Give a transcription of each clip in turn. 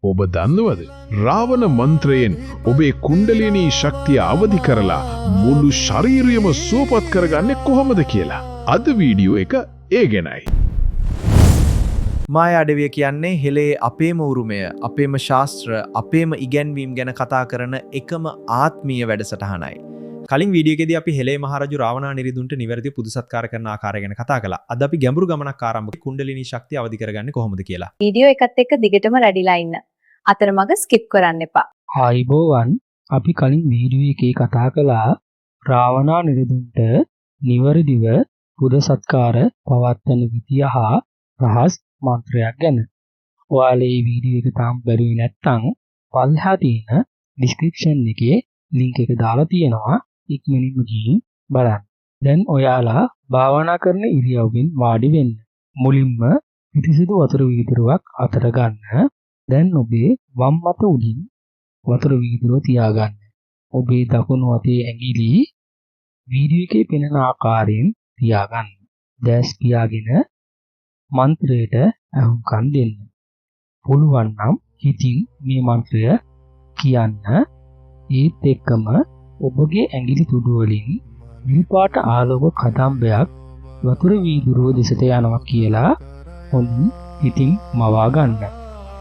ඔබ දන්නවද? රාවණ මන්ත්‍රයෙන් ඔබේ කුණ්ඩලිනී ශක්තිය අවදි කරලා මුළු ශරීරයම සුවපත් කරගන්නේ කොහොමද කියලා. අද වීඩියෝ එක ඒ ගැනයි. මායා අඩවිය කියන්නේ හෙළේ අපේම උරුමය, අපේම ශාස්ත්‍ර, අපේම ඉගැන්වීම් ගැන කතා කරන එකම ආත්මීය වැඩසටහනයි. කලින් වීඩියෝ එකේදී අපි හෙළේ මහරජු රාවණා නිරිඳුන්ට නිවැරදි පුද සත්කාර කරන ආකාරය ගැන කතා කළා. අද අපි ගැඹුරු ගමනක් ආරම්භ කරමු කුණ්ඩලිනී ශක්තිය අවදි කරගන්නේ කොහොමද කියලා. වීඩියෝ එකත් එක්ක දිගටම රැඩිලා ඉන්න. අතරමඟ ස්කිප් කරන්න එපා. ආයිබෝවන් අපි කලින් වීඩියෝ එකේ කතා කළා රාවණා නිරිඳුන්ට නිවැරදිව පුද සත්කාර පවත්වන විදිය හා රහස් මන්ත්‍රයක් ගැන. ඔයාලා මේ වීඩියෝ එක තාම බැලුවේ නැත්නම් පල්හා තියෙන ඩිස්ක්‍රිප්ෂන් එකේ ලින්ක් එක දාලා තියෙනවා. ඉක්මනින්ම ගිහින් බලන්න. දැන් ඔයාලා භාවනා කරන ඉරියව්වෙන් වාඩි වෙන්න. මුලින්ම පිටිසිදු වතුර වීදුරුවක් අතට ගන්න. දැන් ඔබේ වම් අත උඩින් වතුර වීදුරුව තියාගන්න. ඔබේ දකුණු අතේ ඇඟිලි වීඩියෝ එකේ පෙනෙන ආකාරයෙන් තියාගන්න. දැස් පියාගෙන මන්ත්‍රයට අහුම්කම් දෙන්න. පුළුවන් නම් හිතින් මේ මන්ත්‍රය කියන්න. ඒත් එක්කම ඔබගේ ඇඟිලි තුඩු වලින් විපාට ආලෝක කදම්බයක් වතුර වීදුරුව දෙසට යනවා කියලා හොඳින් හිතින් මවා ගන්න.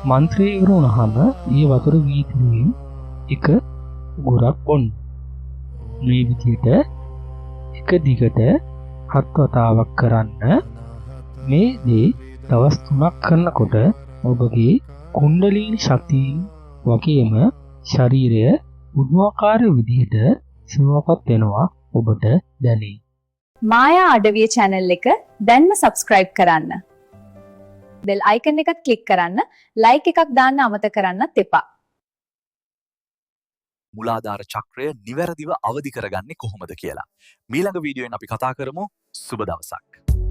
මන්ත්‍රය ඉවර වුණාම මේ වතුර වීදුරුවෙන් එක ගොරක් බොන්න. මේ විදිහට එක දිගට 7 වතාවක් කරන්න. මේ දේ දවස් 3ක් කරනකොට ඔබගේ කුණ්ඩලිනී ශක්තියින් වගේම ශරීරය පුදුමාකාර විදිහට සුවපත් වෙනවා ඔබට දැනේ. මායා අඩවිය channel එක දැන්ම subscribe කරන්න. bell icon එකත් click කරන්න. like එකක් දාන්න අමතක කරන්නත් එපා. මුලාධාර චක්‍රය නිවැරදිව අවදි කරගන්නේ කොහොමද කියලා. මීළඟ වීඩියෝෙන් අපි කතා කරමු. සුබ දවසක්.